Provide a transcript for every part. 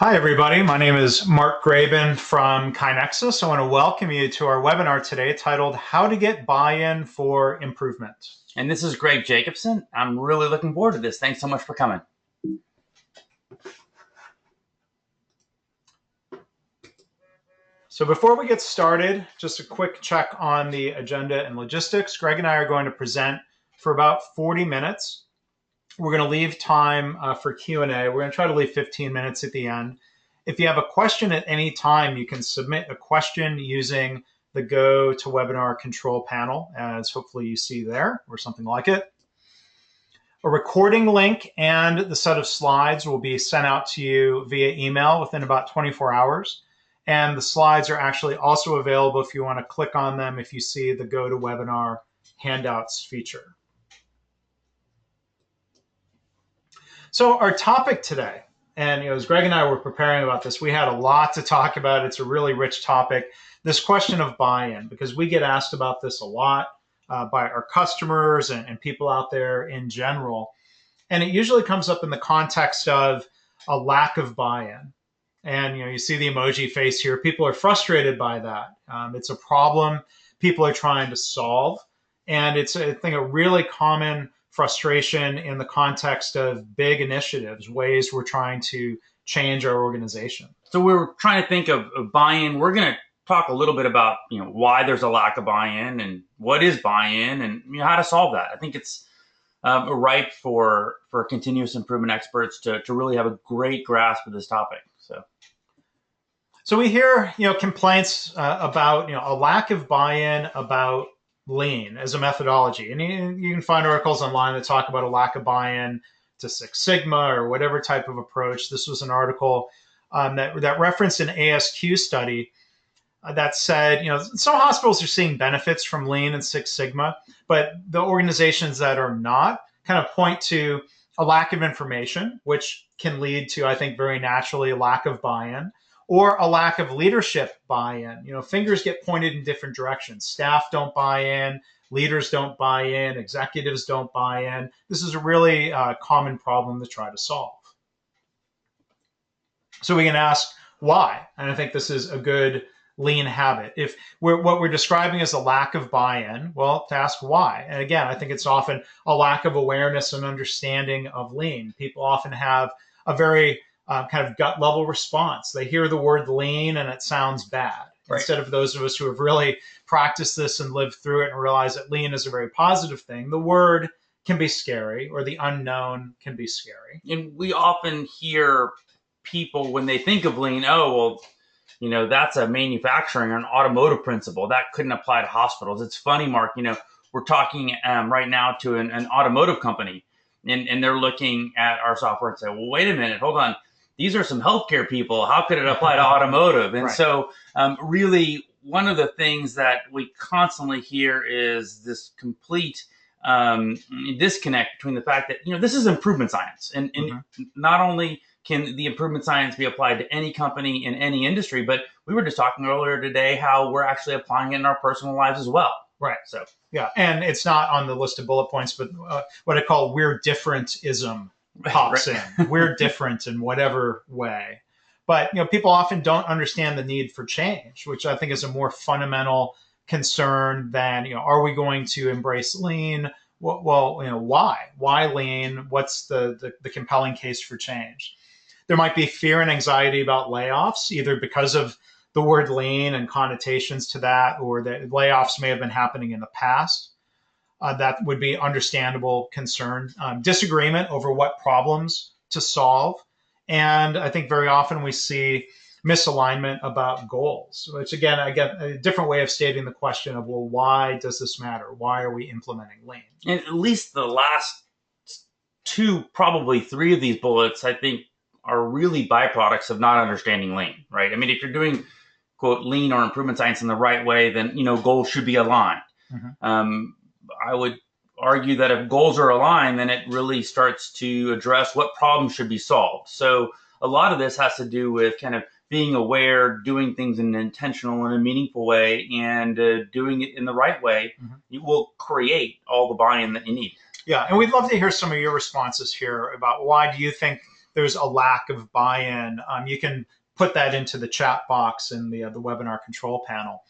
Hi, everybody. My name is Mark Graban from KaiNexus. I want to welcome you to our webinar today titled How to Get Buy-in for Improvement. And this is Greg Jacobson. I'm really looking forward to this. Thanks so much for coming. So before we get started, just a quick check on the agenda and logistics. Greg and I are going to present for about 40 minutes. We're going to leave time for Q&A. We're going to try to leave 15 minutes at the end. If you have a question at any time, you can submit a question using the Go to Webinar control panel, as hopefully you see there, or something like it. A recording link and the set of slides will be sent out to you via email within about 24 hours. And the slides are actually also available if you want to click on them if you see the Go to Webinar handouts feature. So our topic today, and as Greg and I were preparing about this, we had a lot to talk about. It's a really rich topic, this question of buy-in, because we get asked about this a lot by our customers and people out there in general. And it usually comes up in the context of a lack of buy-in. And you see the emoji face here. People are frustrated by that. It's a problem people are trying to solve. And it's, I think, a really common frustration in the context of big initiatives, ways we're trying to change our organization. So we're trying to think of buy-in. We're going to talk a little bit about why there's a lack of buy-in and what is buy-in and how to solve that. I think it's ripe for continuous improvement experts to really have a great grasp of this topic. So we hear complaints about a lack of buy-in about Lean as a methodology. And you can find articles online that talk about a lack of buy-in to Six Sigma or whatever type of approach. This was an article that referenced an ASQ study that said, some hospitals are seeing benefits from Lean and Six Sigma, but the organizations that are not kind of point to a lack of information, which can lead to, I think, very naturally a lack of buy-in, or a lack of leadership buy-in. Fingers get pointed in different directions. Staff don't buy in, leaders don't buy in, executives don't buy in. This is a really common problem to try to solve. So we can ask why, and I think this is a good Lean habit. If what we're describing as a lack of buy-in, well, to ask why. And again, I think it's often a lack of awareness and understanding of Lean. People often have a very kind of gut level response. They hear the word Lean and it sounds bad. Right. Instead of those of us who have really practiced this and lived through it and realize that Lean is a very positive thing, the word can be scary, or the unknown can be scary. And we often hear people, when they think of Lean, oh, well, that's a manufacturing or an automotive principle. That couldn't apply to hospitals. It's funny, Mark, we're talking right now to an automotive company, and they're looking at our software and say, well, wait a minute, hold on. These are some healthcare people. How could it apply to automotive? And right. So really, one of the things that we constantly hear is this complete disconnect between the fact that, this is improvement science. And not only can the improvement science be applied to any company in any industry, but we were just talking earlier today how we're actually applying it in our personal lives as well. Right. So, yeah. And it's not on the list of bullet points, but what I call we're different-ism pops in. We're different in whatever way. But, people often don't understand the need for change, which I think is a more fundamental concern than, are we going to embrace Lean? Well, why? Why Lean? What's the compelling case for change? There might be fear and anxiety about layoffs, either because of the word Lean and connotations to that, or that layoffs may have been happening in the past. That would be understandable concern. Disagreement over what problems to solve. And I think very often we see misalignment about goals, which again, I get a different way of stating the question of, well, why does this matter? Why are we implementing Lean? And at least the last two, probably three of these bullets, I think, are really byproducts of not understanding Lean, right? I mean, if you're doing, quote, Lean or improvement science in the right way, then, goals should be aligned. I would argue that if goals are aligned, then it really starts to address what problems should be solved. So a lot of this has to do with kind of being aware, doing things in an intentional and a meaningful way, and doing it in the right way. You will create all the buy-in that you need. Yeah, and we'd love to hear some of your responses here about why do you think there's a lack of buy-in, you can put that into the chat box in the webinar control panel.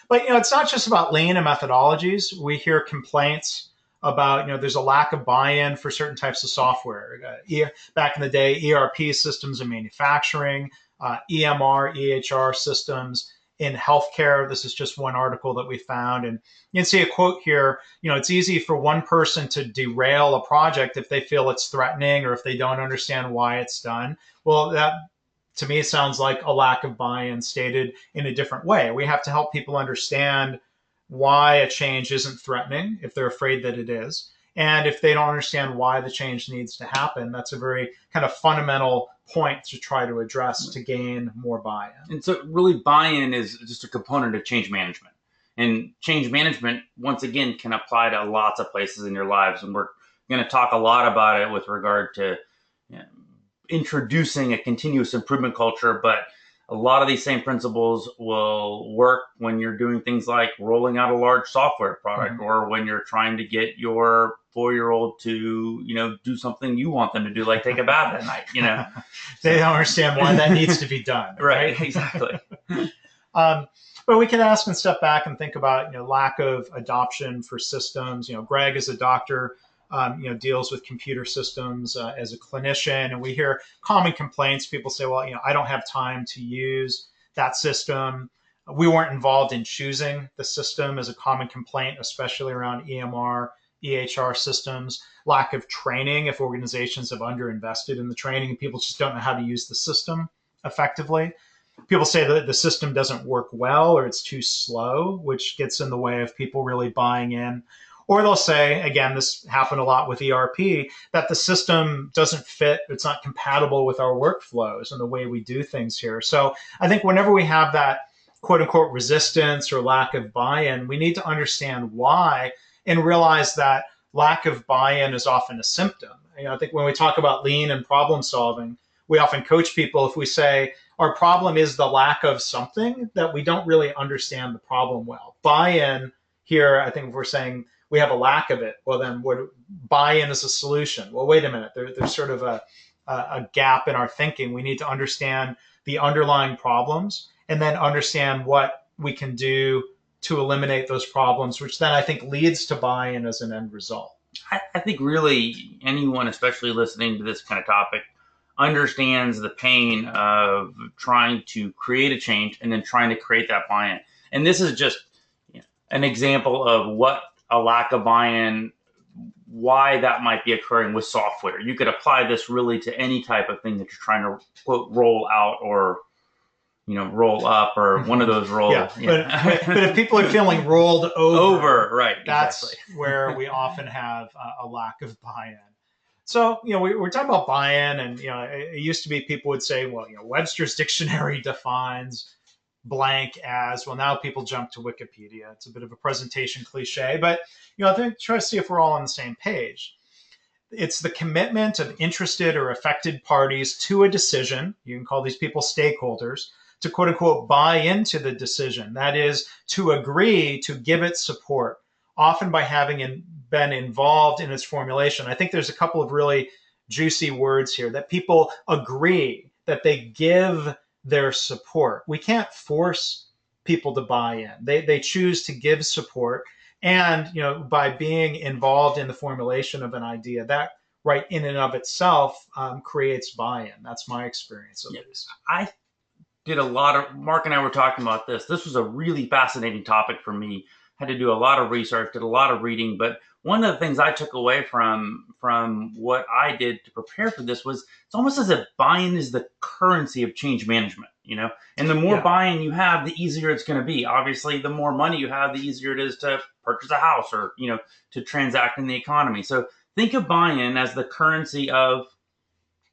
But it's not just about lean and methodologies. We hear complaints about there's a lack of buy-in for certain types of software. Back in the day, ERP systems in manufacturing, EMR, EHR systems in healthcare. This is just one article that we found, and you can see a quote here. It's easy for one person to derail a project if they feel it's threatening or if they don't understand why it's done. Well, that to me sounds like a lack of buy-in stated in a different way. We have to help people understand why a change isn't threatening if they're afraid that it is. And if they don't understand why the change needs to happen, that's a very kind of fundamental point to try to address to gain more buy-in. And so really buy-in is just a component of change management. And change management, once again, can apply to lots of places in your lives. And we're going to talk a lot about it with regard to introducing a continuous improvement culture, but a lot of these same principles will work when you're doing things like rolling out a large software product, or when you're trying to get your 4-year-old to, do something you want them to do, like take a bath at night, They don't understand why that needs to be done. Right, exactly. But we can ask and step back and think about, lack of adoption for systems. Greg is a doctor, deals with computer systems as a clinician, and we hear common complaints. People say, well, I don't have time to use that system. We weren't involved in choosing the system as a common complaint, especially around EMR, EHR systems. Lack of training, if organizations have underinvested in the training, people just don't know how to use the system effectively. People say that the system doesn't work well or it's too slow, which gets in the way of people really buying in. Or they'll say, again, this happened a lot with ERP, that the system doesn't fit, it's not compatible with our workflows and the way we do things here. So I think whenever we have that quote unquote resistance or lack of buy-in, we need to understand why and realize that lack of buy-in is often a symptom. I think when we talk about lean and problem solving, we often coach people if we say our problem is the lack of something, that we don't really understand the problem well. Buy-in here, I think if we're saying we have a lack of it, well then buy-in is a solution. Well, wait a minute, there's sort of a gap in our thinking. We need to understand the underlying problems and then understand what we can do to eliminate those problems, which then I think leads to buy-in as an end result. I think really anyone, especially listening to this kind of topic, understands the pain of trying to create a change and then trying to create that buy-in. And this is just an example of what a lack of buy-in, why that might be occurring with software. You could apply this really to any type of thing that you're trying to quote roll out or roll up or one of those rolls. Yeah. But if people are feeling rolled over, right, that's exactly. where we often have a lack of buy-in. So, we're talking about buy-in, and, it used to be people would say, well, Webster's dictionary defines blank as, well, now people jump to Wikipedia. It's a bit of a presentation cliche, but, I think try to see if we're all on the same page. It's the commitment of interested or affected parties to a decision. You can call these people stakeholders, to quote unquote buy into the decision. That is, to agree to give it support, often by having been involved in its formulation. I think there's a couple of really juicy words here, that people agree, that they give their support. We can't force people to buy in. They choose to give support. And, by being involved in the formulation of an idea, that right in and of itself creates buy-in. That's my experience of this. I did Mark and I were talking about this. This was a really fascinating topic for me. Had to do a lot of research, did a lot of reading, but one of the things I took away from what I did to prepare for this was it's almost as if buy-in is the currency of change management, and the more buy-in you have, the easier it's going to be. Obviously, the more money you have, the easier it is to purchase a house or, to transact in the economy. So think of buy-in as the currency of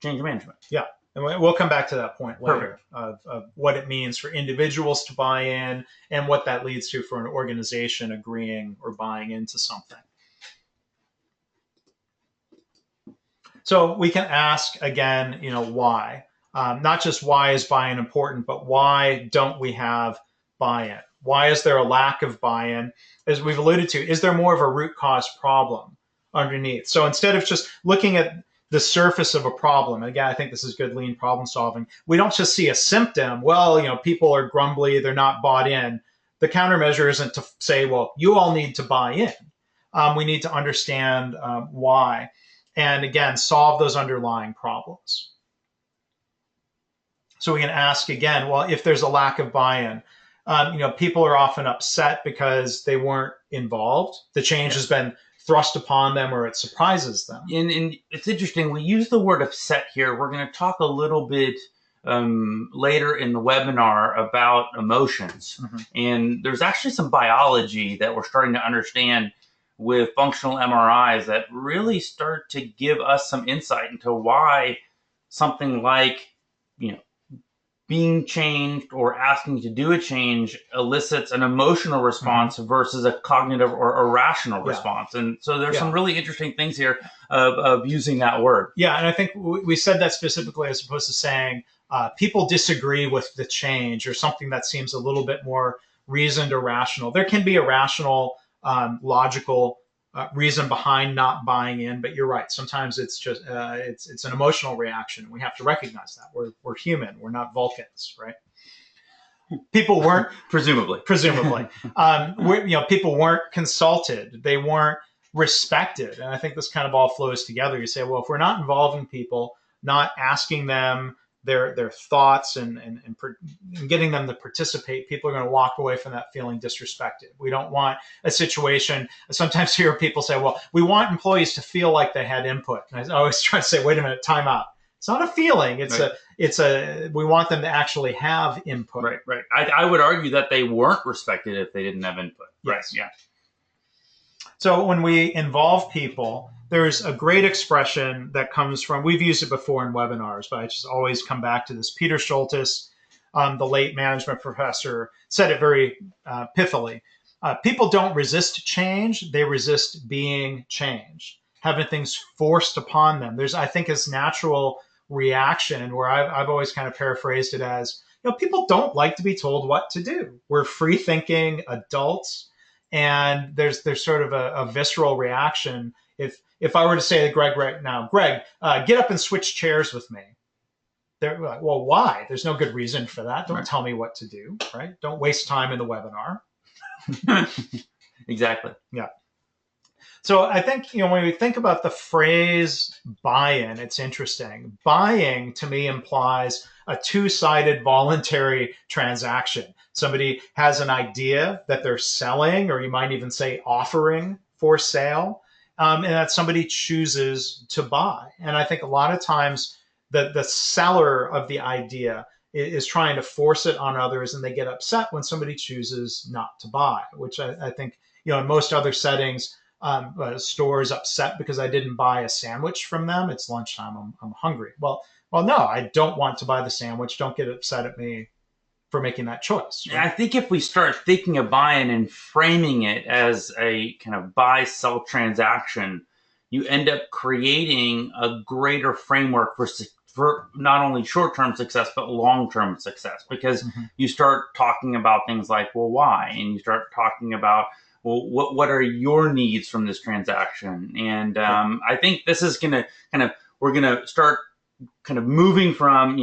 change management. Yeah. And we'll come back to that point later of what it means for individuals to buy in and what that leads to for an organization agreeing or buying into something. So we can ask again, why? Not just why is buy-in important, but why don't we have buy-in? Why is there a lack of buy-in? As we've alluded to, is there more of a root cause problem underneath? So instead of just looking at the surface of a problem. And again, I think this is good lean problem solving. We don't just see a symptom. Well, people are grumbly, they're not bought in. The countermeasure isn't to say, well, you all need to buy in. We need to understand why. And again, solve those underlying problems. So we can ask again, well, if there's a lack of buy-in, people are often upset because they weren't involved. The change has been thrust upon them, or it surprises them. And it's interesting. We use the word upset here. We're going to talk a little bit later in the webinar about emotions. Mm-hmm. And there's actually some biology that we're starting to understand with functional MRIs that really start to give us some insight into why something like, being changed or asking to do a change elicits an emotional response versus a cognitive or a rational response. And so there's some really interesting things here of using that word. Yeah, and I think we said that specifically as opposed to saying people disagree with the change or something that seems a little bit more reasoned or rational. There can be a rational, logical reason behind not buying in, but you're right. Sometimes it's just it's an emotional reaction. We have to recognize that we're human. We're not Vulcans, right? People weren't presumably. People weren't consulted. They weren't respected, and I think this kind of all flows together. You say, well, if we're not involving people, not asking them their thoughts and getting them to participate, people are going to walk away from that feeling disrespected. We don't want a situation. Sometimes hear people say, well, we want employees to feel like they had input. And I always try to say, wait a minute, time out. It's not a feeling. We want them to actually have input. Right. I would argue that they weren't respected if they didn't have input. Yes. Yeah. So when we involve people, there's a great expression that comes from, we've used it before in webinars, but I just always come back to this. Peter Schultes, the late management professor, said it very pithily. People don't resist change, they resist being changed, having things forced upon them. There's, I think, this natural reaction where I've always kind of paraphrased it as, people don't like to be told what to do. We're free-thinking adults, and there's sort of a visceral reaction. If I were to say to Greg right now, Greg, get up and switch chairs with me. They're like, well, why? There's no good reason for that. Don't tell me what to do, right? Don't waste time in the webinar. Exactly. Yeah. So I think, when we think about the phrase buy-in, it's interesting. Buying to me implies a two-sided voluntary transaction. Somebody has an idea that they're selling, or you might even say offering for sale. And that somebody chooses to buy. And I think a lot of times the seller of the idea is trying to force it on others, and they get upset when somebody chooses not to buy, which I think, in most other settings, a store is upset because I didn't buy a sandwich from them. It's lunchtime. I'm hungry. Well, no, I don't want to buy the sandwich. Don't get upset at me for making that choice. Right? I think if we start thinking of buy-in and framing it as a kind of buy-sell transaction, you end up creating a greater framework for not only short-term success, but long-term success, because you start talking about things like, well, why? And you start talking about, well, what are your needs from this transaction? And I think this is going to we're going to start kind of moving from,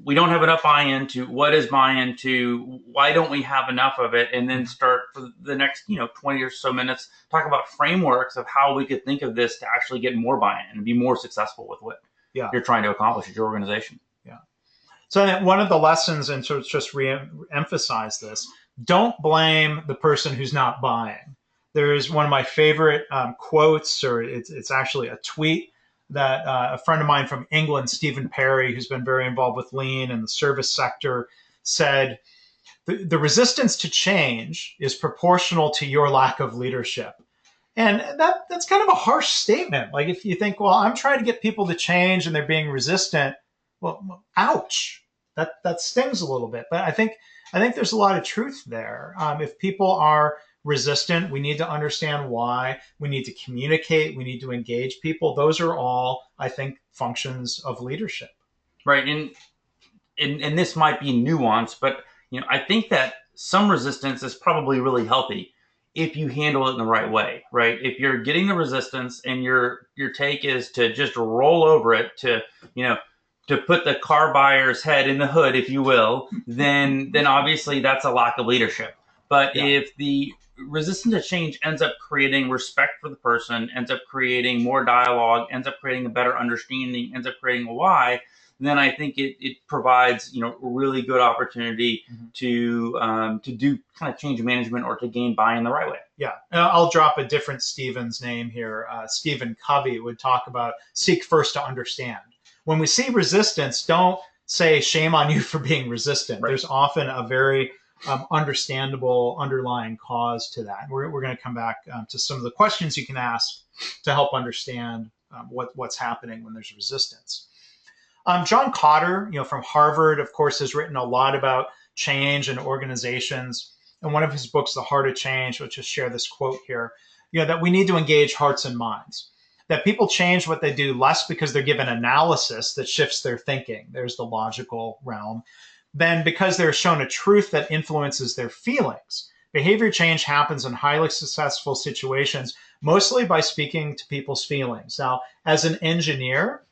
we don't have enough buy-in to what is buy-in to why don't we have enough of it, and then start for the next 20 or so minutes talk about frameworks of how we could think of this to actually get more buy-in and be more successful with what you're trying to accomplish at your organization. Yeah. So one of the lessons, and so just re-emphasize this, don't blame the person who's not buying. There's one of my favorite quotes, or it's actually a tweet that a friend of mine from England, Stephen Perry, who's been very involved with lean and the service sector, said, the resistance to change is proportional to your lack of leadership. And that's kind of a harsh statement. Like, if you think, well, I'm trying to get people to change and they're being resistant, well, ouch, that stings a little bit. But I think there's a lot of truth there. If people are resistant, we need to understand why. We need to communicate. We need to engage people. Those are all, I think, functions of leadership. Right. And this might be nuanced, but I think that some resistance is probably really healthy. if you handle it in the right way, right? If you're getting the resistance and your take is to just roll over it, to, you know, to put the car buyer's head in the hood, if you will, then obviously that's a lack of leadership. But Yeah. if the resistance to change ends up creating respect for the person, ends up creating more dialogue, ends up creating a better understanding, ends up creating a why, then I think it provides, you know, a really good opportunity to do kind of change management or to gain buy-in the right way. Yeah, I'll drop a different Stephen's name here. Stephen Covey would talk about seek first to understand. When we see resistance, don't say shame on you for being resistant. Right. There's often a very understandable underlying cause to that. We're going to come back to some of the questions you can ask to help understand what's happening when there's resistance. John Cotter, from Harvard, of course, has written a lot about change and organizations. In one of his books, The Heart of Change, which just share this quote here, that we need to engage hearts and minds. That people change what they do less because they're given analysis that shifts their thinking. There's the logical realm. Than because they're shown a truth that influences their feelings. Behavior change happens in highly successful situations, mostly by speaking to people's feelings. Now, as an engineer,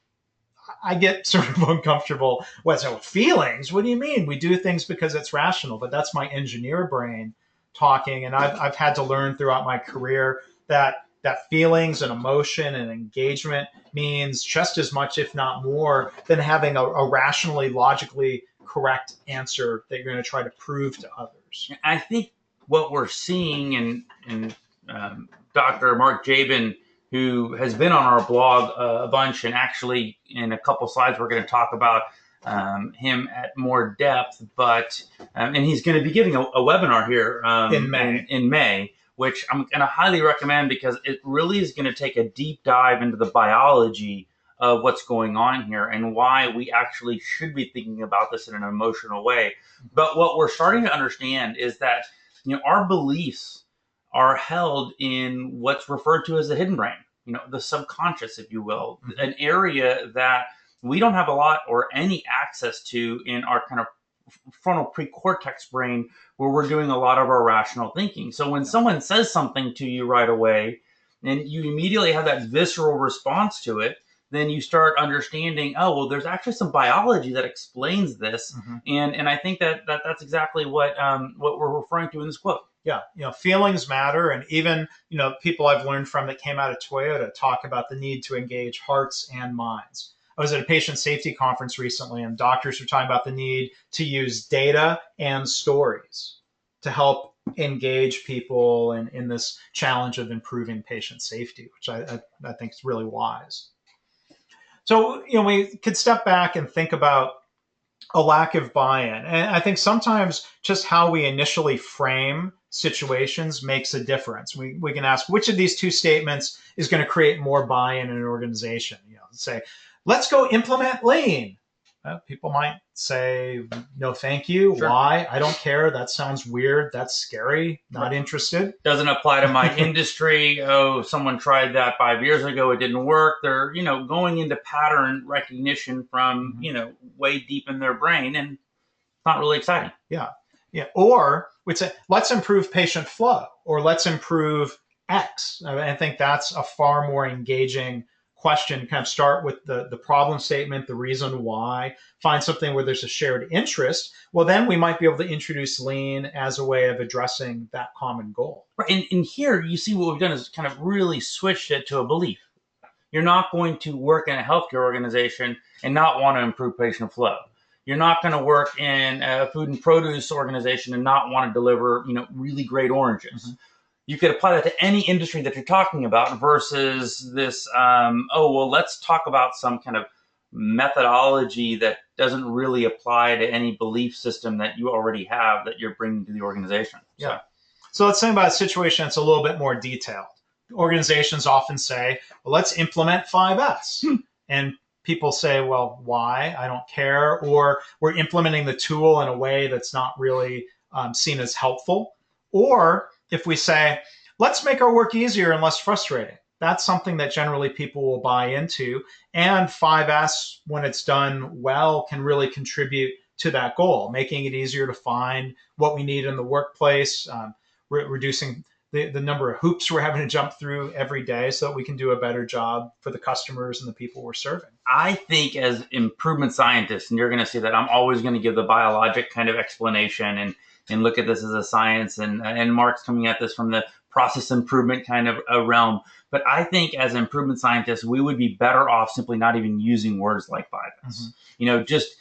I get sort of uncomfortable. So feelings? What do you mean? We do things because it's rational, but that's my engineer brain talking. And I've had to learn throughout my career that feelings and emotion and engagement means just as much, if not more, than having a rationally, logically correct answer that you're going to try to prove to others. I think what we're seeing, and Dr. Mark Jabin, who has been on our blog a bunch, and actually in a couple slides we're going to talk about him at more depth, but and he's going to be giving a webinar here in May, which I'm going to highly recommend because it really is going to take a deep dive into the biology of what's going on here and why we actually should be thinking about this in an emotional way. But what we're starting to understand is that our beliefs are held in what's referred to as the hidden brain, the subconscious, if you will, an area that we don't have a lot or any access to in our kind of frontal precortex brain, where we're doing a lot of our rational thinking. So when someone says something to you right away and you immediately have that visceral response to it, then you start understanding, oh, well, there's actually some biology that explains this. And I think that's exactly what we're referring to in this quote. Yeah, feelings matter. And even, people I've learned from that came out of Toyota talk about the need to engage hearts and minds. I was at a patient safety conference recently, and doctors were talking about the need to use data and stories to help engage people in this challenge of improving patient safety, which I think is really wise. So, we could step back and think about a lack of buy-in. And I think sometimes just how we initially frame situations makes a difference. We can ask which of these two statements is going to create more buy-in in an organization. Say, let's go implement lean. People might say, no, thank you. Sure. Why? I don't care. That sounds weird. That's scary. Not interested. Doesn't apply to my industry. Oh, someone tried that 5 years ago. It didn't work. They're, going into pattern recognition from, way deep in their brain, and it's not really exciting. Yeah. Or we'd say, let's improve patient flow, or let's improve X. I think that's a far more engaging question. Kind of start with the problem statement, the reason why, find something where there's a shared interest. Well, then we might be able to introduce lean as a way of addressing that common goal. Right. And here you see what we've done is kind of really switched it to a belief. You're not going to work in a healthcare organization and not want to improve patient flow. You're not going to work in a food and produce organization and not want to deliver, really great oranges. You could apply that to any industry that you're talking about versus this, let's talk about some kind of methodology that doesn't really apply to any belief system that you already have that you're bringing to the organization. Yeah. So let's think about a situation that's a little bit more detailed. Organizations often say, well, let's implement 5S. And people say, well, why? I don't care. Or we're implementing the tool in a way that's not really seen as helpful. Or if we say, let's make our work easier and less frustrating, that's something that generally people will buy into. And 5S, when it's done well, can really contribute to that goal, making it easier to find what we need in the workplace, reducing the number of hoops we're having to jump through every day so that we can do a better job for the customers and the people we're serving. I think as improvement scientists, and you're going to see that I'm always going to give the biologic kind of explanation and look at this as a science, and Mark's coming at this from the process improvement kind of a realm. But I think as improvement scientists, we would be better off simply not even using words like bypass. Just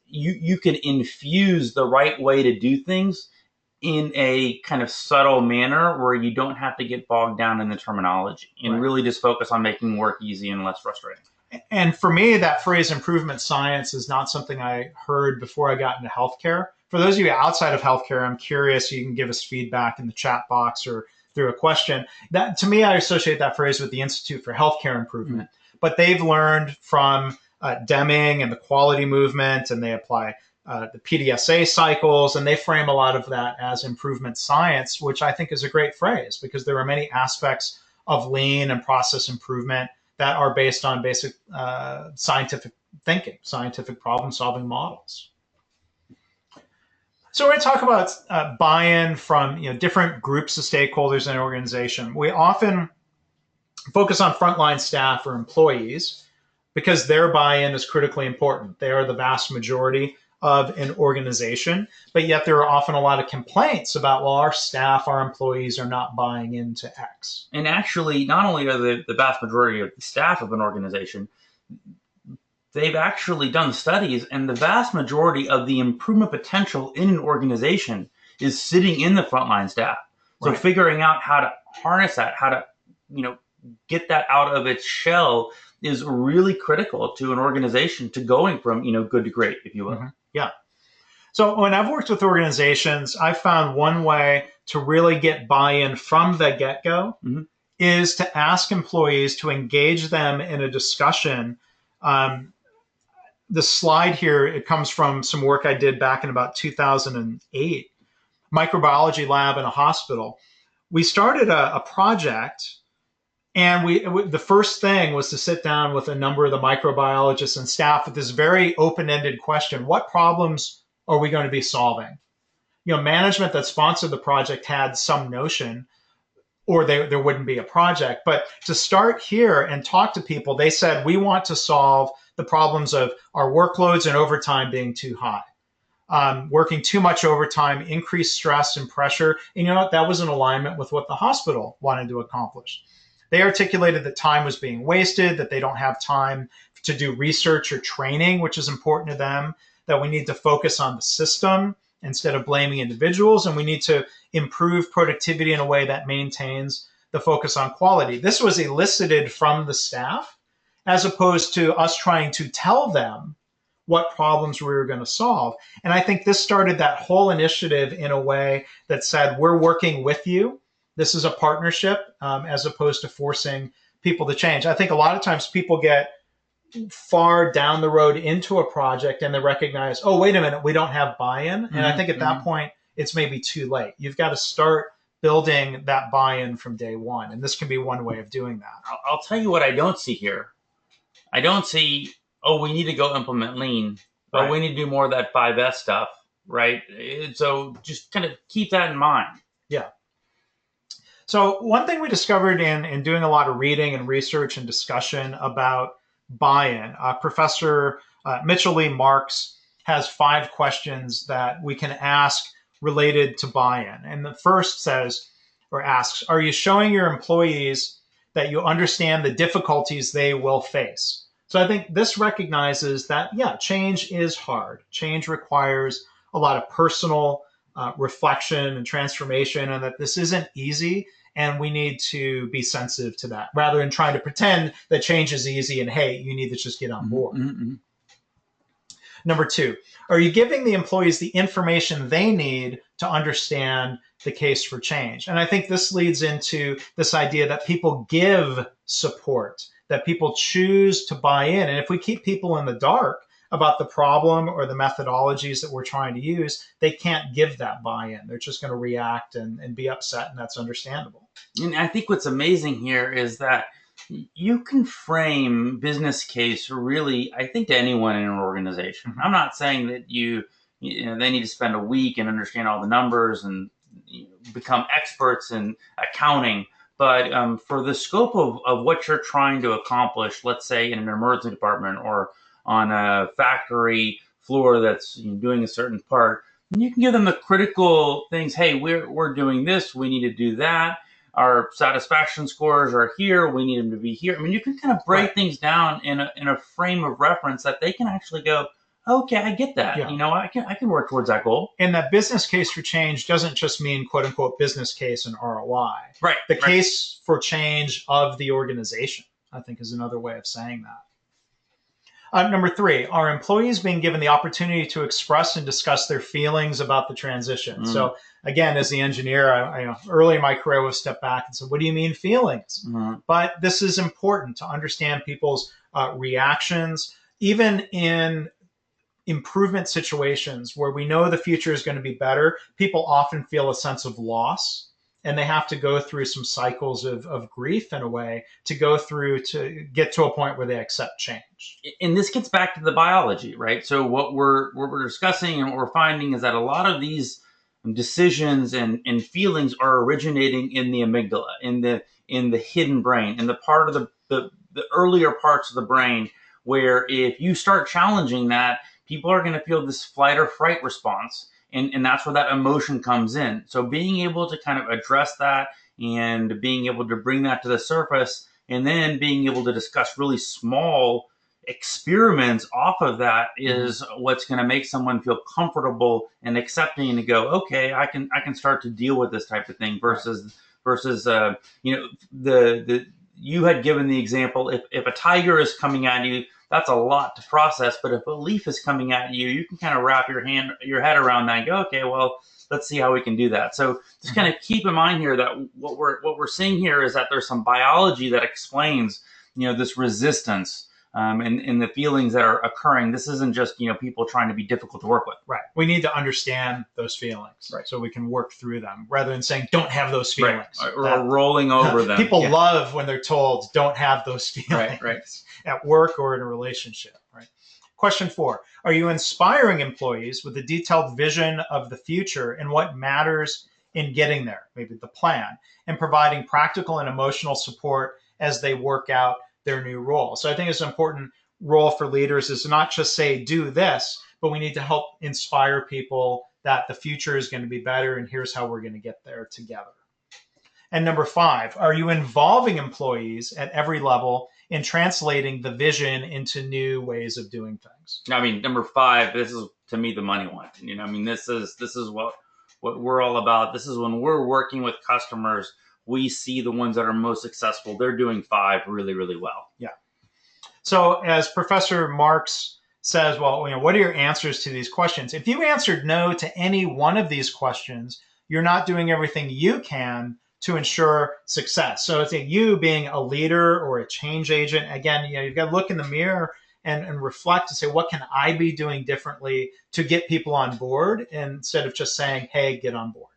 you can infuse the right way to do things in a kind of subtle manner where you don't have to get bogged down in the terminology and really just focus on making work easy and less frustrating. And for me, that phrase improvement science is not something I heard before I got into healthcare. For those of you outside of healthcare, I'm curious, you can give us feedback in the chat box or through a question. That, to me, I associate that phrase with the Institute for Healthcare Improvement. But they've learned from Deming and the quality movement, and they apply the PDSA cycles, and they frame a lot of that as improvement science, which I think is a great phrase because there are many aspects of lean and process improvement that are based on basic scientific thinking, scientific problem-solving models. So we're going to talk about buy-in from different groups of stakeholders in an organization. We often focus on frontline staff or employees because their buy-in is critically important. They are the vast majority of an organization, but yet there are often a lot of complaints about, well, our staff, our employees are not buying into X. And actually, not only are the vast majority of the staff of an organization, they've actually done studies, and the vast majority of the improvement potential in an organization is sitting in the frontline staff. So figuring out how to harness that, how to get that out of its shell is really critical to an organization to going from good to great, if you will. Yeah. So when I've worked with organizations, I've found one way to really get buy-in from the get-go is to ask employees to engage them in a discussion. The slide here, it comes from some work I did back in about 2008, microbiology lab in a hospital. We started a project, and the first thing was to sit down with a number of the microbiologists and staff with this very open-ended question: what problems are we going to be solving? Management that sponsored the project had some notion, or there wouldn't be a project. But to start here and talk to people, they said, we want to solve the problems of our workloads and overtime being too high. Working too much overtime, increased stress and pressure. And that was in alignment with what the hospital wanted to accomplish. They articulated that time was being wasted, that they don't have time to do research or training, which is important to them, that we need to focus on the system instead of blaming individuals, and we need to improve productivity in a way that maintains the focus on quality. This was elicited from the staff as opposed to us trying to tell them what problems we were going to solve. And I think this started that whole initiative in a way that said, we're working with you. This is a partnership, as opposed to forcing people to change. I think a lot of times people get far down the road into a project and they recognize, oh, wait a minute, we don't have buy-in. And I think at that point, it's maybe too late. You've got to start building that buy-in from day one. And this can be one way of doing that. I'll tell you what I don't see here. I don't see, oh, we need to go implement lean, but we need to do more of that 5S stuff, right? So just kind of keep that in mind. Yeah. So one thing we discovered in doing a lot of reading and research and discussion about buy-in, Professor Mitchell Lee Marks has 5 questions that we can ask related to buy-in. And the first asks, are you showing your employees that you understand the difficulties they will face? So I think this recognizes that, change is hard. Change requires a lot of personal reflection and transformation, and that this isn't easy. And we need to be sensitive to that rather than trying to pretend that change is easy and, hey, you need to just get on board. Number 2, are you giving the employees the information they need to understand the case for change? And I think this leads into this idea that people give support, that people choose to buy in. And if we keep people in the dark about the problem or the methodologies that we're trying to use, they can't give that buy-in. They're just going to react and be upset, and that's understandable. And I think what's amazing here is that you can frame business case really, I think, to anyone in an organization. I'm not saying that they need to spend a week and understand all the numbers and become experts in accounting. But for the scope of what you're trying to accomplish, let's say in an emergency department or on a factory floor that's doing a certain part, you can give them the critical things. Hey, we're doing this. We need to do that. Our satisfaction scores are here. We need them to be here. I mean, you can kind of break things down in a frame of reference that they can actually go, okay, I get that. Yeah. I can work towards that goal. And that business case for change doesn't just mean quote unquote business case and ROI. Right. The case for change of the organization, I think, is another way of saying that. Number 3, are employees being given the opportunity to express and discuss their feelings about the transition? So again, as the engineer, I early in my career, I would step back and say, what do you mean feelings? But this is important to understand people's reactions, even in improvement situations where we know the future is going to be better. People often feel a sense of loss, and they have to go through some cycles of grief in a way to go through to get to a point where they accept change. And this gets back to the biology, right? So what we're discussing and what we're finding is that a lot of these decisions and feelings are originating in the amygdala, in the hidden brain, in the part of the earlier parts of the brain, where if you start challenging that, people are going to feel this flight or fright response. And that's where that emotion comes in. So being able to kind of address that and being able to bring that to the surface, and then being able to discuss really small experiments off of that is what's going to make someone feel comfortable and accepting and to go, okay, I can start to deal with this type of thing versus you had given the example, if a tiger is coming at you, that's a lot to process. But if a leaf is coming at you, you can kind of wrap your head around that and go, okay, well, let's see how we can do that. So just kind of keep in mind here that what we're seeing here is that there's some biology that explains, this resistance and the feelings that are occurring. This isn't just, people trying to be difficult to work with. Right. We need to understand those feelings so we can work through them rather than saying, don't have those feelings. Right. Or rolling over them. People love when they're told, don't have those feelings at work or in a relationship. Right. Question 4, are you inspiring employees with a detailed vision of the future and what matters in getting there, maybe the plan, and providing practical and emotional support as they work out their new role? So I think it's an important role for leaders is to not just say, do this, but we need to help inspire people that the future is going to be better and here's how we're going to get there together. And number 5, are you involving employees at every level in translating the vision into new ways of doing things? I mean, number 5, this is to me the money one. This is what we're all about. This is when we're working with customers, we see the ones that are most successful. They're doing 5 really, really well. Yeah. So as Professor Marks says, well, what are your answers to these questions? If you answered no to any one of these questions, you're not doing everything you can to ensure success. So it's you being a leader or a change agent. Again, you've got to look in the mirror and reflect and say, what can I be doing differently to get people on board instead of just saying, hey, get on board.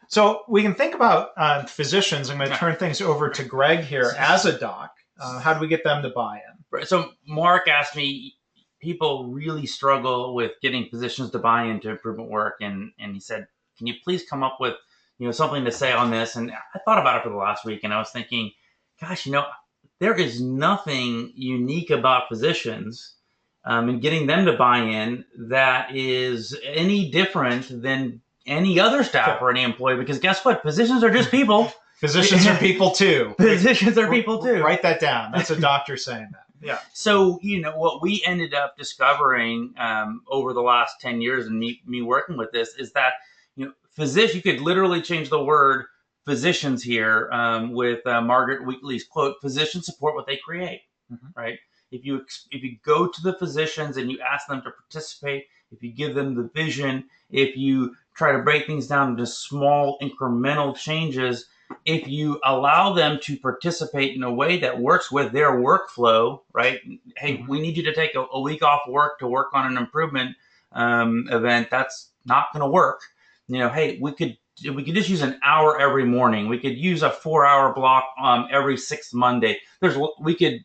So we can think about physicians. I'm going to turn things over to Greg here as a doc. How do we get them to buy in? Right. So Mark asked me, people really struggle with getting physicians to buy into improvement work. And he said, can you please come up with something to say on this? And I thought about it for the last week and I was thinking, gosh, there is nothing unique about physicians and getting them to buy in that is any different than any other staff or any employee, because guess what? Physicians are just people. Physicians are people too. Physicians are people too. Write that down. That's a doctor saying that. Yeah. So, what we ended up discovering over the last 10 years and me working with this is that, you could literally change the word physicians here with Margaret Wheatley's quote, physicians support what they create, right? If you go to the physicians and you ask them to participate, if you give them the vision, if you try to break things down into small incremental changes, if you allow them to participate in a way that works with their workflow, right? Hey, we need you to take a week off work to work on an improvement event. That's not going to work. Hey, we could just use an hour every morning. We could use a 4-hour block every 6th Monday. We could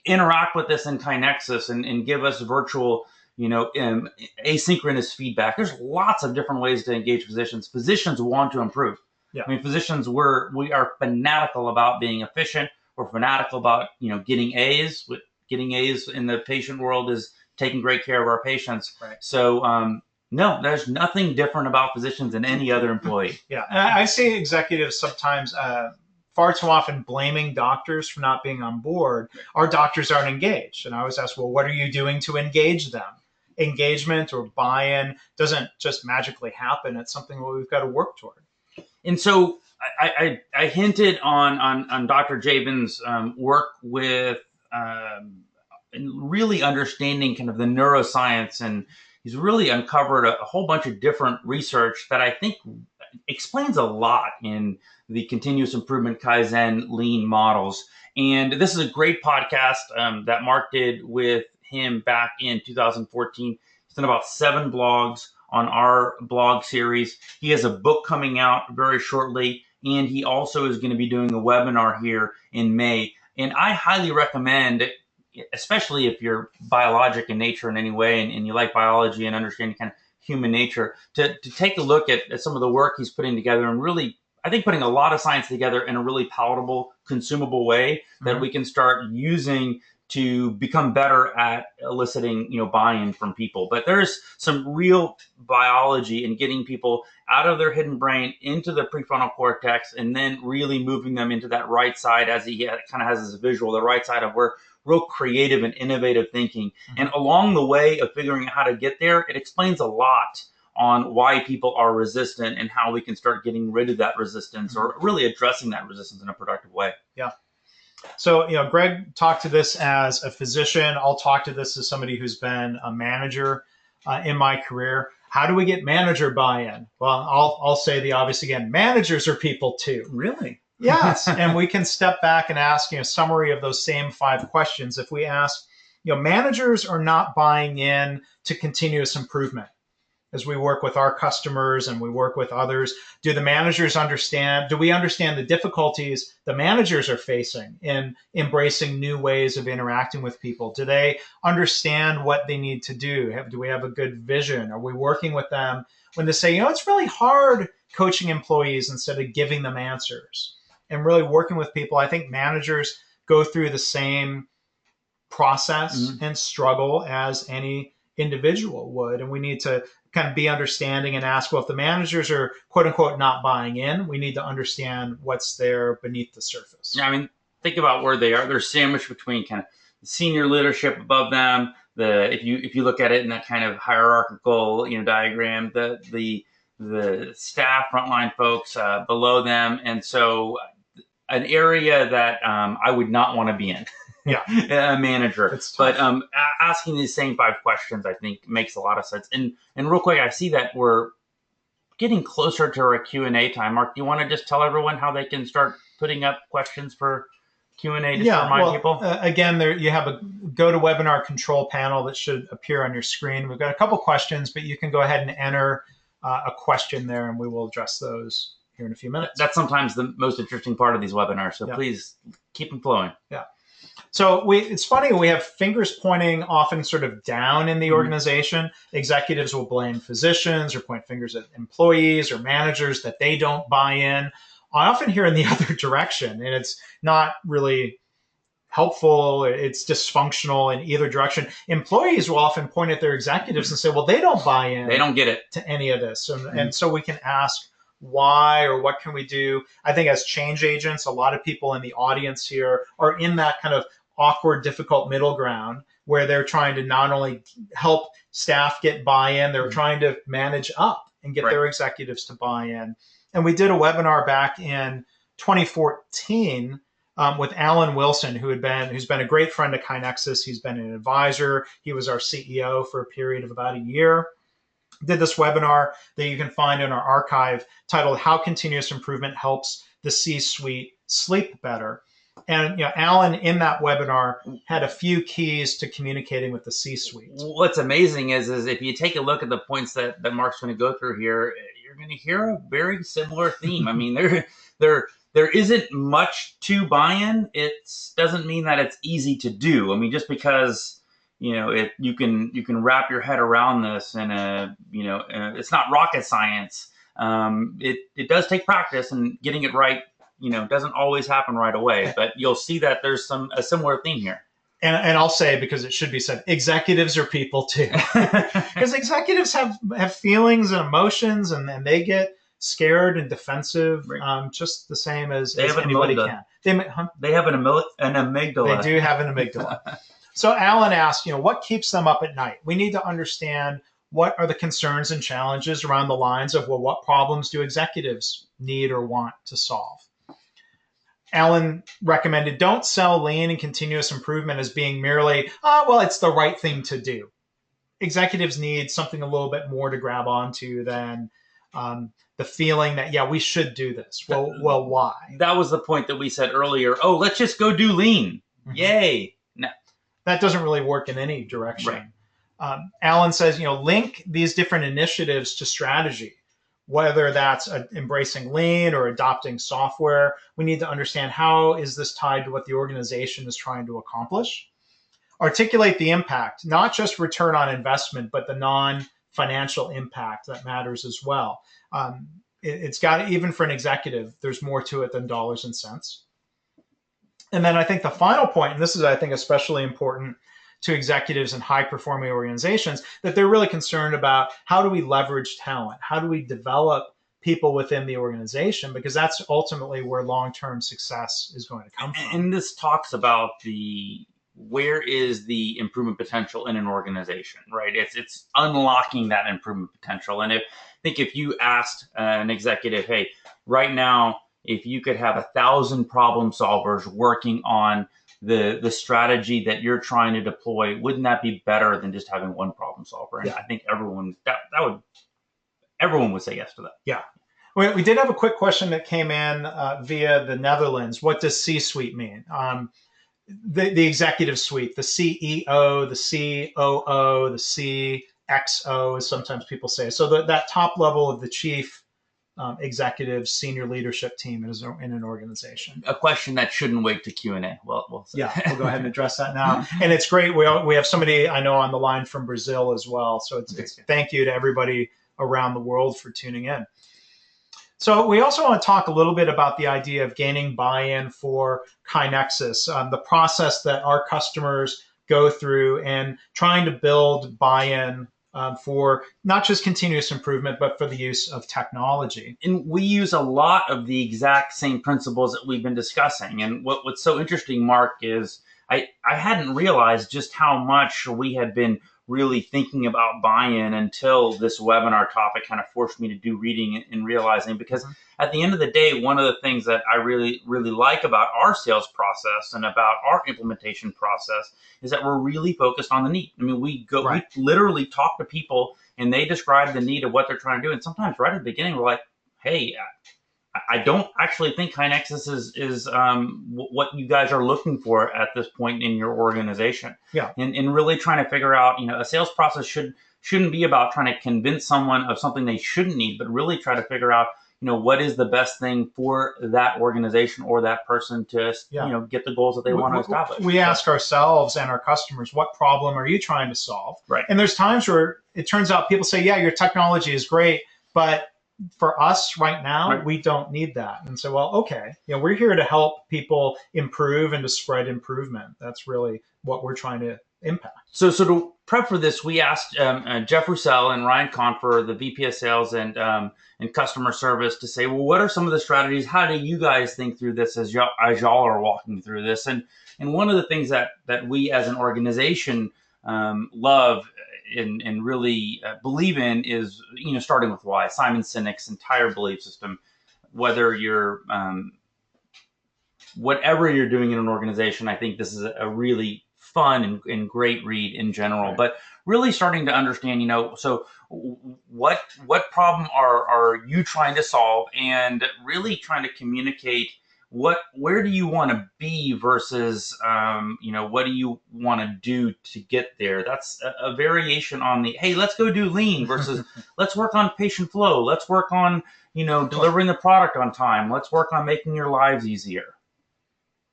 interact with this in KaiNexus and give us virtual asynchronous feedback. There's lots of different ways to engage physicians. Physicians want to improve. Yeah. I mean, physicians, we are fanatical about being efficient. We're fanatical about, getting A's. Getting A's in the patient world is taking great care of our patients. Right. So, no, there's nothing different about physicians than any other employee. Yeah. And I see executives sometimes far too often blaming doctors for not being on board. Our doctors aren't engaged. And I always ask, well, what are you doing to engage them? Engagement or buy-in doesn't just magically happen. It's something we've got to work toward. And so I hinted on Dr. Jabin's work with really understanding kind of the neuroscience, and he's really uncovered a whole bunch of different research that I think explains a lot in the continuous improvement Kaizen lean models. And this is a great podcast that Mark did with him back in 2014. He's done about 7 blogs on our blog series. He has a book coming out very shortly, and he also is going to be doing a webinar here in May. And I highly recommend, especially if you're biologic in nature in any way and you like biology and understanding kind of human nature, to take a look at some of the work he's putting together, and really, I think, putting a lot of science together in a really palatable, consumable way that we can start using to become better at eliciting, buy-in from people. But there's some real biology in getting people out of their hidden brain into the prefrontal cortex, and then really moving them into that right side, as he kind of has this visual, the right side of where real creative and innovative thinking. And along the way of figuring out how to get there, it explains a lot on why people are resistant and how we can start getting rid of that resistance, or really addressing that resistance in a productive way. Yeah. So, Greg talked to this as a physician. I'll talk to this as somebody who's been a manager in my career. How do we get manager buy-in? Well, I'll say the obvious again. Managers are people too. Really? Yes. And we can step back and ask, a summary of those same 5 questions. If we ask, managers are not buying in to continuous improvement. As we work with our customers and we work with others, do the managers understand? Do we understand the difficulties the managers are facing in embracing new ways of interacting with people? Do they understand what they need to do? Do we have a good vision? Are we working with them when they say, it's really hard coaching employees instead of giving them answers? And really working with people, I think managers go through the same process and struggle as any individual would. And we need to kind of be understanding and ask, well, if the managers are quote unquote not buying in, we need to understand what's there beneath the surface. Yeah, I mean, think about where they are. They're sandwiched between kind of the senior leadership above them. If you look at it in that kind of hierarchical diagram, the staff, frontline folks below them, and so an area that I would not want to be in. Yeah, a manager. But asking these same 5 questions, I think, makes a lot of sense. And real quick, I see that we're getting closer to our Q&A time. Mark, do you want to just tell everyone how they can start putting up questions for Q&A to remind people? Again, there you have a GoToWebinar control panel that should appear on your screen. We've got a couple questions, but you can go ahead and enter a question there, and we will address those here in a few minutes. That's sometimes the most interesting part of these webinars, so please keep them flowing. Yeah. So it's funny, we have fingers pointing often sort of down in the organization. Executives will blame physicians or point fingers at employees or managers that they don't buy in. I often hear in the other direction, and it's not really helpful. It's dysfunctional in either direction. Employees will often point at their executives and say, well, they don't buy in. They don't get it to any of this. And so we can ask why, or what can we do? I think as change agents, a lot of people in the audience here are in that kind of awkward, difficult middle ground where they're trying to not only help staff get buy-in, they're trying to manage up and get their executives to buy in. And we did a webinar back in 2014 with Alan Wilson, who's been a great friend of KaiNexus. He's been an advisor. He was our CEO for a period of about a year. Did this webinar that you can find in our archive titled "How Continuous Improvement Helps the C-Suite Sleep Better." And Alan in that webinar had a few keys to communicating with the C-suite. What's amazing is if you take a look at the points that Mark's going to go through here, you're going to hear a very similar theme. I mean, there isn't much to buy-in. It doesn't mean that it's easy to do. I mean, just because you can wrap your head around this in it's not rocket science. It does take practice, and getting it right, doesn't always happen right away, but you'll see that there's a similar theme here. And I'll say, because it should be said, executives are people too, because executives have feelings and emotions, and they get scared and defensive, just the same as anybody can. They have an amygdala. They do have an amygdala. So Alan asked, what keeps them up at night? We need to understand what are the concerns and challenges around the lines of, well, what problems do executives need or want to solve? Alan recommended, don't sell lean and continuous improvement as being merely, well, it's the right thing to do. Executives need something a little bit more to grab onto than the feeling that, yeah, we should do this. Well, why? That was the point that we said earlier. Oh, let's just go do lean. Mm-hmm. Yay. No. That doesn't really work in any direction. Right. Alan says, link these different initiatives to strategy. Whether that's embracing lean or adopting software, we need to understand, how is this tied to what the organization is trying to accomplish? Articulate the impact, not just return on investment, but the non-financial impact that matters as well. It's got, even for an executive, there's more to it than dollars and cents. And then I think the final point, and this is, I think, especially important to executives in high-performing organizations, that they're really concerned about, how do we leverage talent? How do we develop people within the organization? Because that's ultimately where long-term success is going to come from. And this talks about where is the improvement potential in an organization, right? It's unlocking that improvement potential. And I think if you asked an executive, hey, right now, if you could have 1,000 problem solvers working on the strategy that you're trying to deploy, wouldn't that be better than just having one problem solver? And yeah. I think everyone would say yes to that. Yeah. We did have a quick question that came in via the Netherlands. What does C-suite mean? The executive suite, the CEO, the COO, the CXO, as sometimes people say. So that top level of the chief executive senior leadership team in an organization. A question that shouldn't wait to Q&A. We'll go ahead and address that now. And it's great. We have somebody I know on the line from Brazil as well. So it's thank you to everybody around the world for tuning in. So we also want to talk a little bit about the idea of gaining buy-in for KaiNexus, the process that our customers go through, and trying to build buy-in for not just continuous improvement, but for the use of technology. And we use a lot of the exact same principles that we've been discussing. And what's so interesting, Mark, is I hadn't realized just how much we had been really thinking about buy-in until this webinar topic kind of forced me to do reading and realizing, because at the end of the day, one of the things that I really, really like about our sales process and about our implementation process is that we're really focused on the need. I mean, we literally talk to people and they describe the need of what they're trying to do. And sometimes right at the beginning, we're like, hey, I don't actually think KaiNexus is what you guys are looking for at this point in your organization. Yeah. And really trying to figure out, a sales process shouldn't be about trying to convince someone of something they shouldn't need, but really try to figure out, what is the best thing for that organization or that person to, get the goals that they want to establish. We ask ourselves and our customers, what problem are you trying to solve? Right. And there's times where it turns out people say, yeah, your technology is great, but for us right now, we don't need that. And so, well, okay, we're here to help people improve and to spread improvement. That's really what we're trying to impact. So to prep for this, we asked Jeff Roussel and Ryan Confer, the VP of Sales and Customer Service, to say, well, what are some of the strategies? How do you guys think through this as y'all are walking through this? And one of the things that we as an organization love and really believe in is, starting with why. Simon Sinek's entire belief system, whether you're, whatever you're doing in an organization, I think this is a really fun and great read in general, right. But really starting to understand, so what problem are you trying to solve, and really trying to communicate where do you want to be versus, what do you want to do to get there? That's a variation on the, hey, let's go do lean versus let's work on patient flow. Let's work on, delivering the product on time. Let's work on making your lives easier.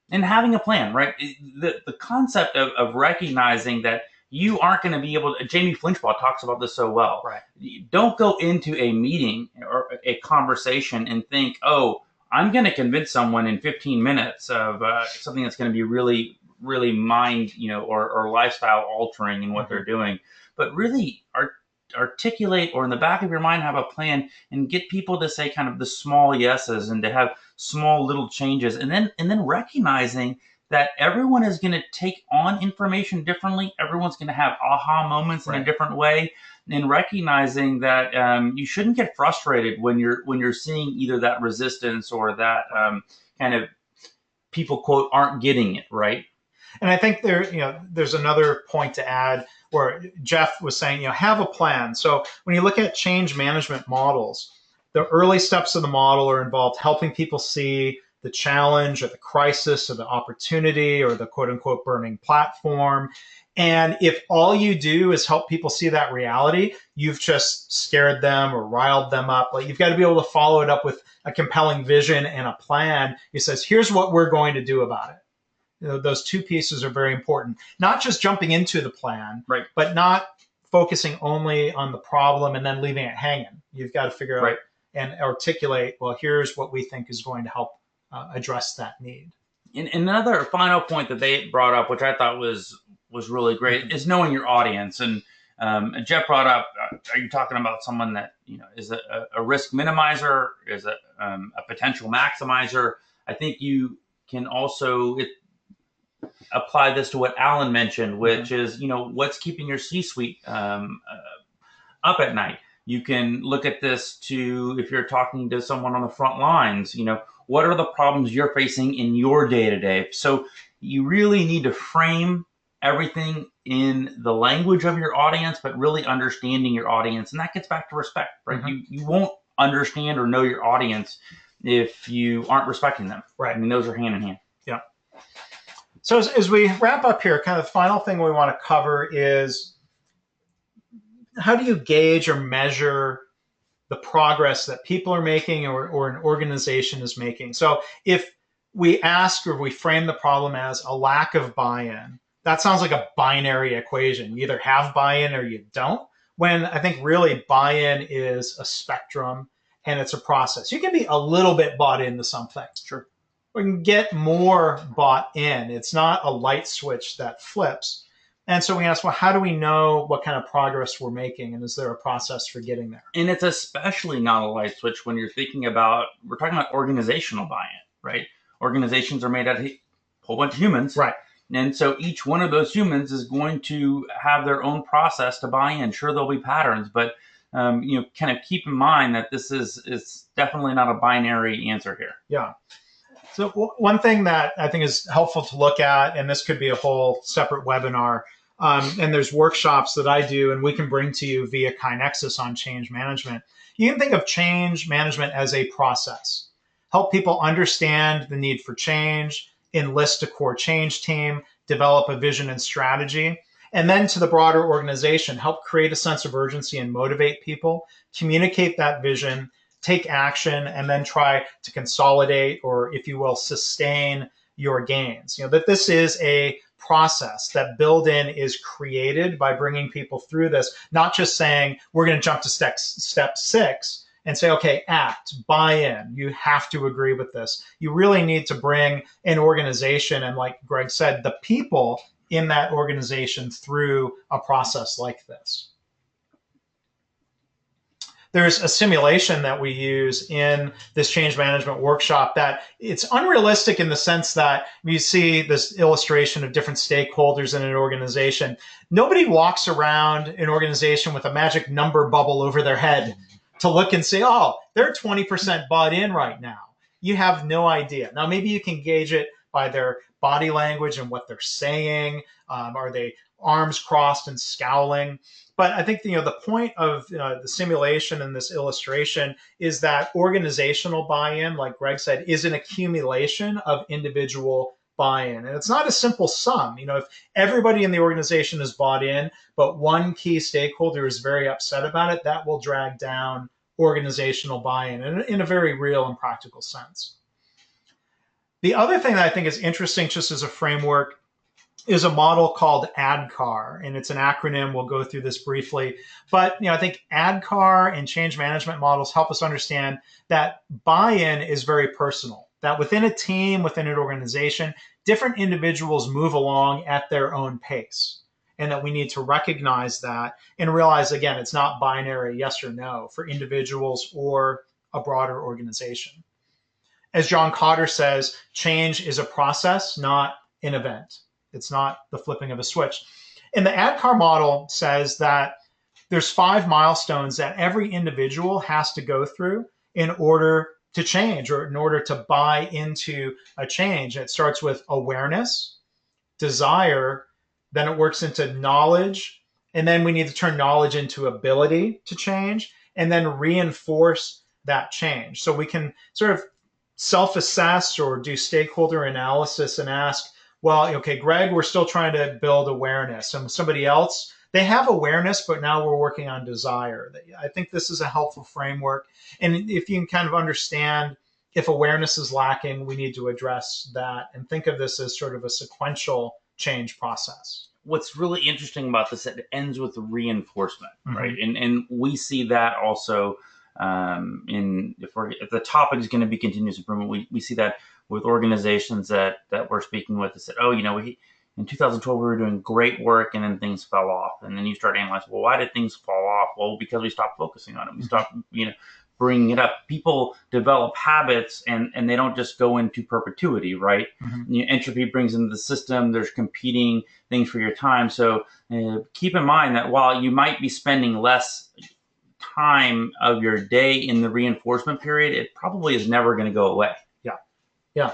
And having a plan, right? The concept of recognizing that, you aren't going to be able to. Jamie Flinchbaugh talks about this so well. Right. Don't go into a meeting or a conversation and think, oh, I'm going to convince someone in 15 minutes of something that's going to be really, really mind, or lifestyle altering in what they're doing. But really articulate, or in the back of your mind have a plan, and get people to say kind of the small yeses and to have small little changes, and then recognizing that everyone is going to take on information differently. Everyone's going to have aha moments in a different way, and recognizing that you shouldn't get frustrated when you're seeing either that resistance or that kind of people quote aren't getting it right. And I think there's another point to add where Jeff was saying, have a plan. So when you look at change management models, the early steps of the model are involved helping people see the challenge or the crisis or the opportunity or the quote unquote burning platform. And if all you do is help people see that reality, you've just scared them or riled them up. Like, you've got to be able to follow it up with a compelling vision and a plan. He says, here's what we're going to do about it. Those two pieces are very important. Not just jumping into the plan, right, but not focusing only on the problem and then leaving it hanging. You've got to figure out and articulate, well, here's what we think is going to help address that need. And another final point that they brought up, which I thought was really great, is knowing your audience. And Jeff brought up, are you talking about someone that is a risk minimizer, is a potential maximizer? I think you can also apply this to what Alan mentioned, which is what's keeping your C-suite up at night. You can look at this to, if you're talking to someone on the front lines, what are the problems you're facing in your day-to-day? So you really need to frame everything in the language of your audience, but really understanding your audience. And that gets back to respect, right? You won't understand or know your audience if you aren't respecting them. Right. I mean, those are hand in hand. Yeah. So as we wrap up here, kind of the final thing we want to cover is, how do you gauge or measure the progress that people are making or an organization is making? So if we ask or we frame the problem as a lack of buy-in, that sounds like a binary equation. You either have buy-in or you don't, when I think really buy-in is a spectrum and it's a process. You can be a little bit bought into something. Sure. We can get more bought in. It's not a light switch that flips. And so we asked, well, how do we know what kind of progress we're making? And is there a process for getting there? And it's especially not a light switch when you're thinking about, we're talking about organizational buy-in, right? Organizations are made out of a whole bunch of humans. Right. And so each one of those humans is going to have their own process to buy in. Sure, there'll be patterns, but kind of keep in mind that this is definitely not a binary answer here. Yeah. So one thing that I think is helpful to look at, and this could be a whole separate webinar, and there's workshops that I do and we can bring to you via KaiNexus on change management. You can think of change management as a process. Help people understand the need for change, enlist a core change team, develop a vision and strategy, and then to the broader organization, help create a sense of urgency and motivate people, communicate that vision, take action, and then try to consolidate, or if you will, sustain your gains. That this is a process, that build-in is created by bringing people through this, not just saying, we're going to jump to step 6 and say, okay, act, buy in. You have to agree with this. You really need to bring an organization, and like Greg said, the people in that organization through a process like this. There's a simulation that we use in this change management workshop that it's unrealistic in the sense that you see this illustration of different stakeholders in an organization. Nobody walks around an organization with a magic number bubble over their head to look and say, oh, they're 20% bought in right now. You have no idea. Now, maybe you can gauge it by their body language and what they're saying. Are they arms crossed and scowling? But I think the point of the simulation and this illustration is that organizational buy-in, like Greg said, is an accumulation of individual buy-in. And it's not a simple sum. If everybody in the organization is bought in, but one key stakeholder is very upset about it, that will drag down organizational buy-in in a very real and practical sense. The other thing that I think is interesting, just as a framework, is a model called ADKAR, and it's an acronym. We'll go through this briefly. But I think ADKAR and change management models help us understand that buy-in is very personal, that within a team, within an organization, different individuals move along at their own pace, and that we need to recognize that and realize, again, it's not binary yes or no for individuals or a broader organization. As John Cotter says, change is a process, not an event. It's not the flipping of a switch. And the ADKAR model says that there's 5 milestones that every individual has to go through in order to change or in order to buy into a change. It starts with awareness, desire, then it works into knowledge, and then we need to turn knowledge into ability to change, and then reinforce that change. So we can sort of self-assess or do stakeholder analysis and ask, well, okay, Greg, we're still trying to build awareness. And somebody else, they have awareness, but now we're working on desire. I think this is a helpful framework. And if you can kind of understand if awareness is lacking, we need to address that and think of this as sort of a sequential change process. What's really interesting about this, it ends with reinforcement, right? And we see that also if the topic is going to be continuous improvement, we see that with organizations that we're speaking with that said, oh, in 2012 we were doing great work and then things fell off. And then you start analyzing, well, why did things fall off? Well, because we stopped focusing on it. We stopped, bringing it up. People develop habits and they don't just go into perpetuity, right? Entropy brings into the system. There's competing things for your time. So keep in mind that while you might be spending less time of your day in the reinforcement period, it probably is never going to go away. Yeah.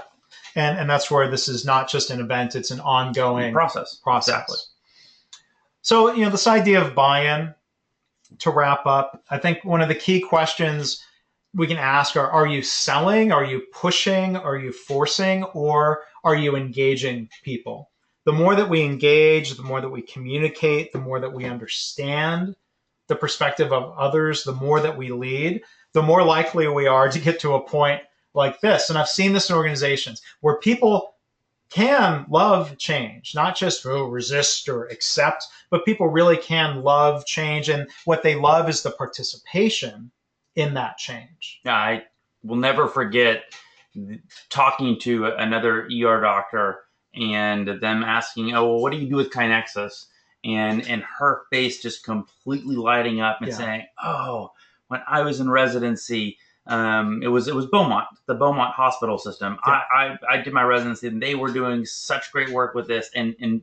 And that's where this is not just an event, it's an ongoing process. Exactly. So, this idea of buy-in, to wrap up, I think one of the key questions we can ask are you selling? Are you pushing? Are you forcing? Or are you engaging people? The more that we engage, the more that we communicate, the more that we understand the perspective of others, the more that we lead, the more likely we are to get to a point like this. And I've seen this in organizations where people can love change, not just resist or accept, but people really can love change. And what they love is the participation in that change. I will never forget talking to another ER doctor and them asking, oh, well, what do you do with KaiNexus? And her face just completely lighting up and saying, oh, when I was in residency, it was Beaumont, the Beaumont hospital system. Yeah. I did my residency and they were doing such great work with this. And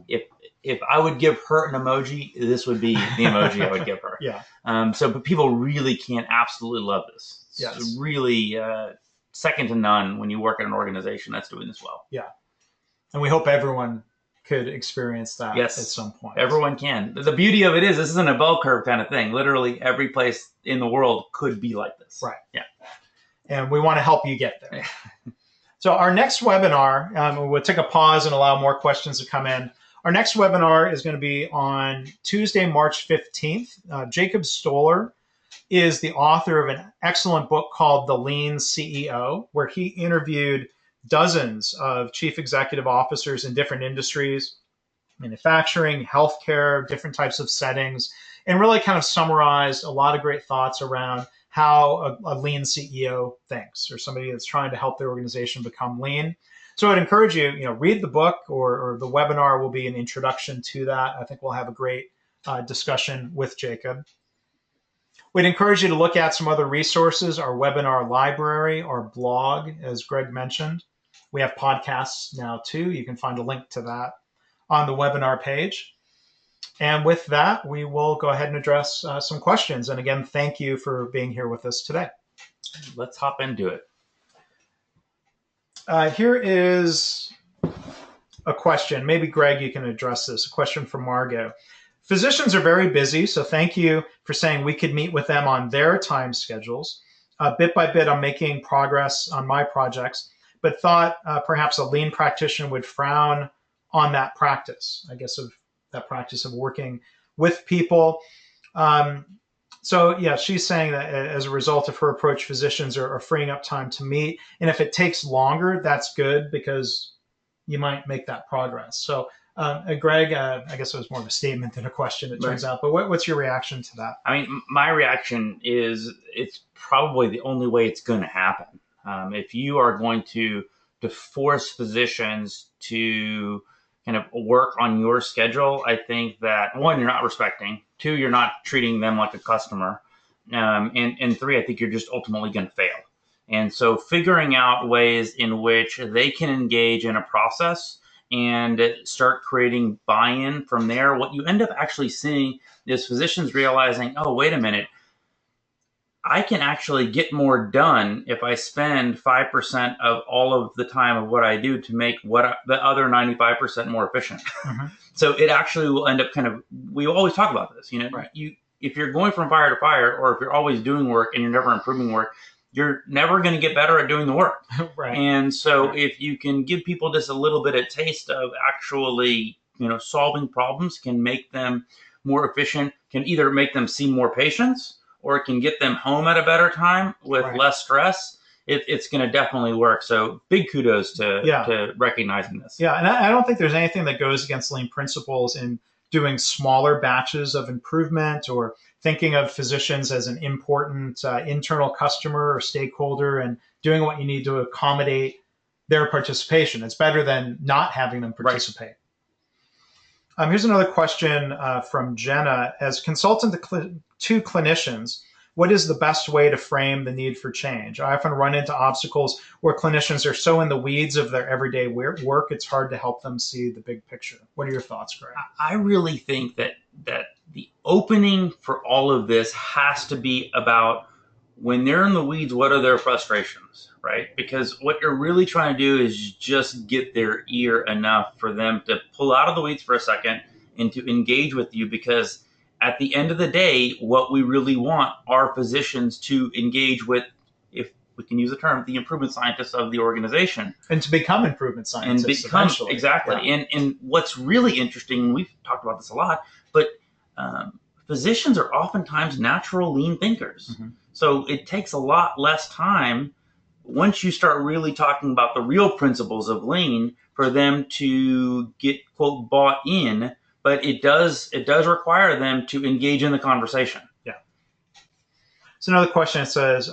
if I would give her an emoji, this would be the emoji I would give her. But people really can absolutely love this. It's really second to none when you work at an organization that's doing this well. Yeah. And we hope everyone could experience that at some point. Everyone can. The beauty of it is this isn't a bell curve kind of thing. Literally every place in the world could be like this. Right. Yeah. And we want to help you get there. So our next webinar, we'll take a pause and allow more questions to come in. Our next webinar is going to be on Tuesday, March 15th. Jacob Stoller is the author of an excellent book called The Lean CEO, where he interviewed dozens of chief executive officers in different industries, manufacturing, healthcare, different types of settings, and really kind of summarized a lot of great thoughts around how a lean CEO thinks, or somebody that's trying to help their organization become lean. So I'd encourage you, read the book, or the webinar will be an introduction to that. I think we'll have a great discussion with Jacob. We'd encourage you to look at some other resources, our webinar library, our blog, as Greg mentioned. We have podcasts now too. You can find a link to that on the webinar page. And with that, we will go ahead and address some questions. And again, thank you for being here with us today. Let's hop into it. Here is a question. Maybe, Greg, you can address this. A question from Margot. Physicians are very busy, so thank you for saying we could meet with them on their time schedules. Bit by bit, I'm making progress on my projects, but thought perhaps a lean practitioner would frown on that practice, of that practice of working with people. She's saying that as a result of her approach, physicians are freeing up time to meet. And if it takes longer, that's good because you might make that progress. So Greg, I guess it was more of a statement than a question, it turns out. But what's your reaction to that? I mean, my reaction is it's probably the only way it's going to happen. If you are going to force physicians to kind of work on your schedule, I think that, 1, you're not respecting. 2, you're not treating them like a customer. And 3, I think you're just ultimately going to fail. And so figuring out ways in which they can engage in a process and start creating buy-in from there, what you end up actually seeing is physicians realizing, oh, wait a minute, I can actually get more done if I spend 5% of all of the time of what I do to make what the other 95% more efficient. Mm-hmm. So it actually will end up we always talk about this, right. If you're going from fire to fire, or if you're always doing work and you're never improving work, you're never going to get better at doing the work. Right. And so if you can give people just a little bit of taste of actually, solving problems, can make them more efficient, can either make them see more patients, or it can get them home at a better time with less stress, it's going to definitely work. So big kudos to recognizing this. Yeah, and I don't think there's anything that goes against lean principles in doing smaller batches of improvement, or thinking of physicians as an important internal customer or stakeholder and doing what you need to accommodate their participation. It's better than not having them participate. Right. Here's another question from Jenna. As consultant to clinicians, what is the best way to frame the need for change? I often run into obstacles where clinicians are so in the weeds of their everyday work, it's hard to help them see the big picture. What are your thoughts, Greg? I really think that the opening for all of this has to be about, when they're in the weeds, what are their frustrations, right? Because what you're really trying to do is just get their ear enough for them to pull out of the weeds for a second and to engage with you, because at the end of the day, what we really want are physicians to engage with, if we can use the term, the improvement scientists of the organization. And to become improvement scientists eventually. Exactly. Yeah. And what's really interesting, we've talked about this a lot, but physicians are oftentimes natural lean thinkers. Mm-hmm. So it takes a lot less time, once you start really talking about the real principles of lean, for them to get, quote, bought in. But it does require them to engage in the conversation. Yeah. So another question, it says,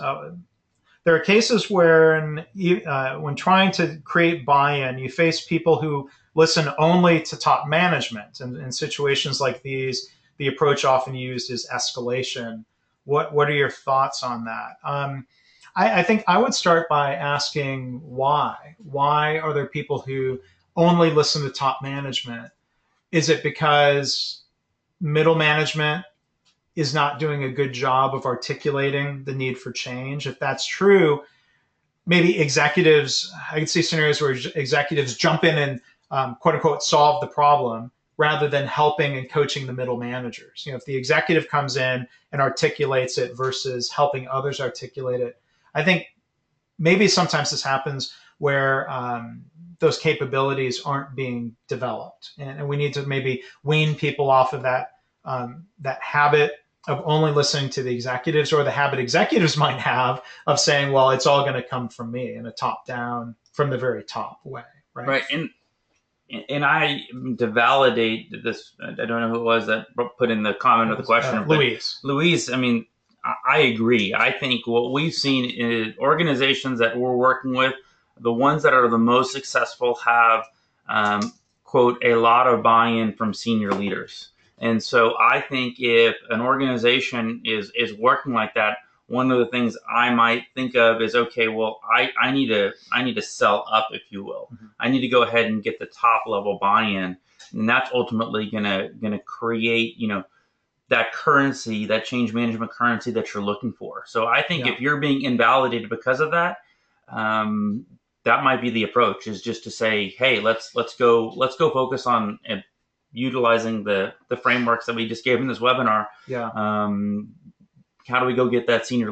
there are cases where when trying to create buy-in, you face people who listen only to top management. And in situations like these, the approach often used is escalation. What are your thoughts on that? I think I would start by asking why. Why are there people who only listen to top management? Is it because middle management is not doing a good job of articulating the need for change? If that's true, maybe executives, I could see scenarios where executives jump in and quote unquote solve the problem, rather than helping and coaching the middle managers. If the executive comes in and articulates it versus helping others articulate it, I think maybe sometimes this happens where those capabilities aren't being developed, and we need to maybe wean people off of that habit of only listening to the executives, or the habit executives might have of saying, well, it's all going to come from me, in a top down, from the very top way. Right. And to validate this, I don't know who it was that put in the comment of the question. Louise, I mean, I agree. I think what we've seen is organizations that we're working with, the ones that are the most successful have, quote, a lot of buy-in from senior leaders. And so I think if an organization is working like that, one of the things I might think of is, okay, well, I need to sell up, if you will. Mm-hmm. I need to go ahead and get the top level buy-in, and that's ultimately gonna create, that currency, that change management currency that you're looking for. So I think if you're being invalidated because of that, that might be the approach, is just to say, hey, let's go focus on utilizing the frameworks that we just gave in this webinar. Yeah. How do we go get that senior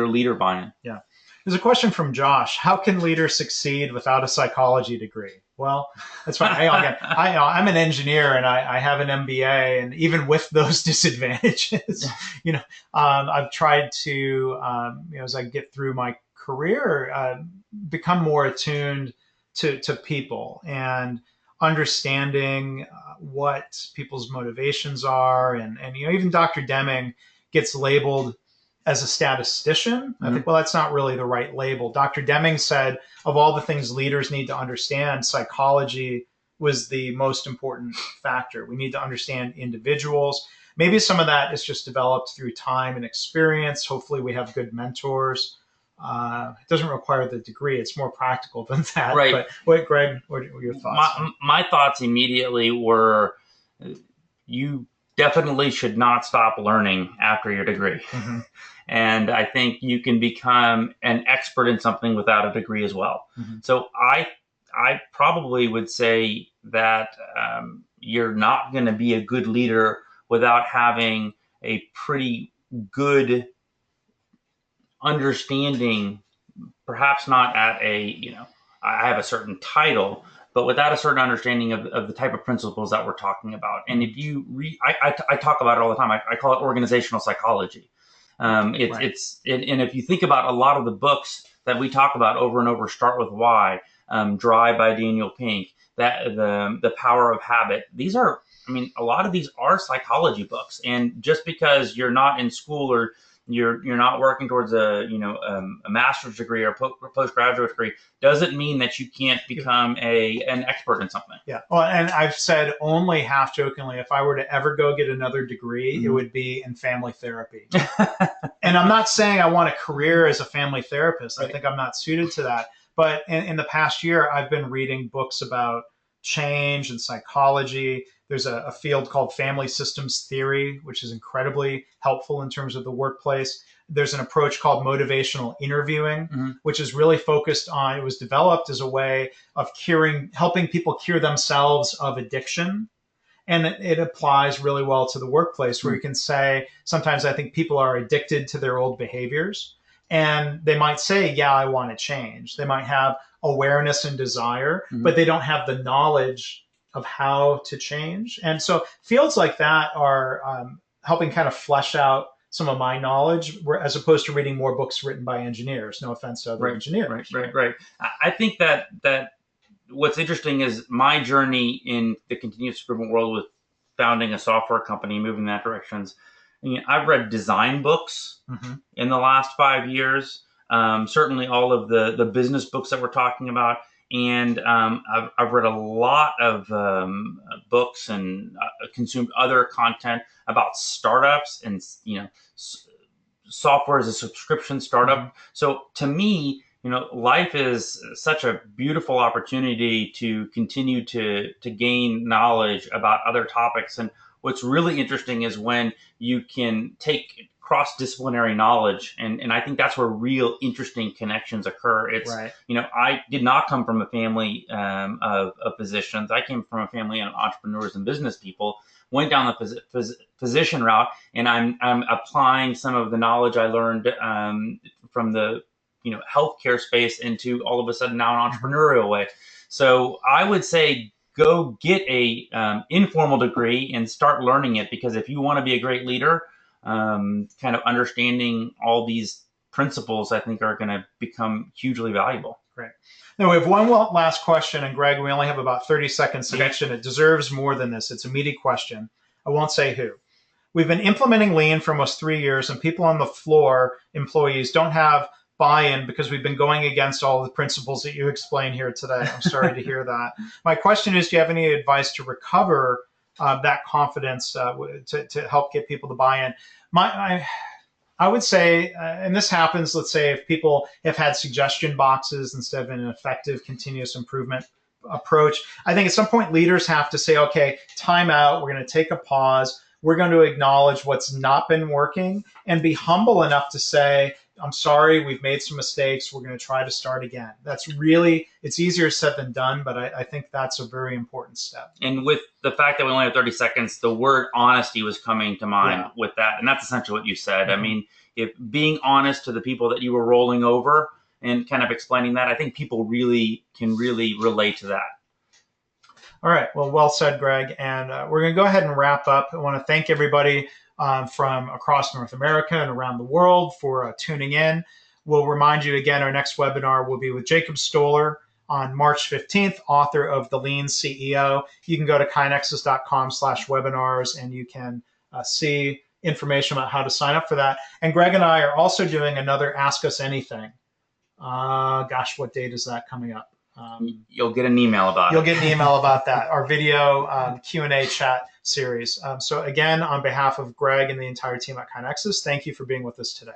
leader buy-in? Yeah. There's a question from Josh. How can leaders succeed without a psychology degree? Well, that's fine. I'm an engineer and I have an MBA, and even with those disadvantages, I've tried to, as I get through my career, become more attuned to people. And understanding what people's motivations are. And even Dr. Deming gets labeled as a statistician. I think, well, that's not really the right label. Dr. Deming said, of all the things leaders need to understand, psychology was the most important factor. We need to understand individuals. Maybe some of that is just developed through time and experience. Hopefully we have good mentors. It doesn't require the degree. It's more practical than that. Right. But what, Greg, what were your thoughts? My thoughts immediately were, you definitely should not stop learning after your degree. Mm-hmm. And I think you can become an expert in something without a degree as well. Mm-hmm. So I probably would say that you're not going to be a good leader without having a pretty good understanding, perhaps not at I have a certain title, but without a certain understanding of the type of principles that we're talking about. And if you I talk about it all the time. I call it organizational psychology. And if you think about a lot of the books that we talk about over and over, Start With Why, Drive by Daniel Pink, that the Power of Habit. These are, a lot of these are psychology books. And just because you're not in school or you're not working towards a master's degree or postgraduate degree doesn't mean that you can't become an expert in something. Yeah. Well, and I've said only half jokingly, if I were to ever go get another degree, mm-hmm. it would be in family therapy. And I'm not saying I want a career as a family therapist. Right. I think I'm not suited to that. But in the past year, I've been reading books about change and psychology. There's a field called family systems theory, which is incredibly helpful in terms of the workplace. There's an approach called motivational interviewing, mm-hmm. which is really focused on, it was developed as a way of helping people cure themselves of addiction. And it applies really well to the workplace, where mm-hmm. you can say, sometimes I think people are addicted to their old behaviors. And they might say, yeah, I want to change. They might have awareness and desire, mm-hmm. but they don't have the knowledge of how to change. And so fields like that are helping kind of flesh out some of my knowledge, as opposed to reading more books written by engineers. No offense to other engineers. Right. I think that what's interesting is my journey in the continuous improvement world with founding a software company, moving in that directions. I've read design books mm-hmm. in the last 5 years. Certainly all of the business books that we're talking about. And I've read a lot of books and consumed other content about startups and software as a subscription startup. Mm-hmm. So to me, life is such a beautiful opportunity to continue to gain knowledge about other topics. And what's really interesting is when you can take cross-disciplinary knowledge, and I think that's where real interesting connections occur. It's right. I did not come from a family of physicians. I came from a family of entrepreneurs and business people. Went down the physician route, and I'm applying some of the knowledge I learned from the healthcare space into all of a sudden now an entrepreneurial way. So I would say go get a informal degree and start learning it, because if you want to be a great leader, kind of understanding all these principles, I think, are going to become hugely valuable. Great. Now we have one last question, and Greg, we only have about 30 seconds each, and it deserves more than this. It's a meaty question. I won't say who. We've been implementing Lean for almost 3 years, and people on the floor, employees, don't have buy-in because we've been going against all the principles that you explained here today. I'm sorry to hear that. My question is, do you have any advice to recover that confidence to help get people to buy in? I would say, and this happens, let's say, if people have had suggestion boxes instead of an effective continuous improvement approach, I think at some point leaders have to say, okay, time out, we're going to take a pause, we're going to acknowledge what's not been working, and be humble enough to say, I'm sorry, we've made some mistakes, we're going to try to start again. It's easier said than done, but I think that's a very important step. And with the fact that we only have 30 seconds, the word honesty was coming to mind with that. And that's essentially what you said. Mm-hmm. If being honest to the people that you were rolling over and kind of explaining that, I think people can really relate to that. All right. Well said, Greg. And we're going to go ahead and wrap up. I want to thank everybody from across North America and around the world for tuning in. We'll remind you again, our next webinar will be with Jacob Stoller on March 15th, author of The Lean CEO. You can go to kainexus.com/webinars and you can see information about how to sign up for that. And Greg and I are also doing another Ask Us Anything. Gosh, what date is that coming up? You'll get an email about it. You'll get an email about that, our video Q&A chat series. So again, on behalf of Greg and the entire team at KaiNexus, thank you for being with us today.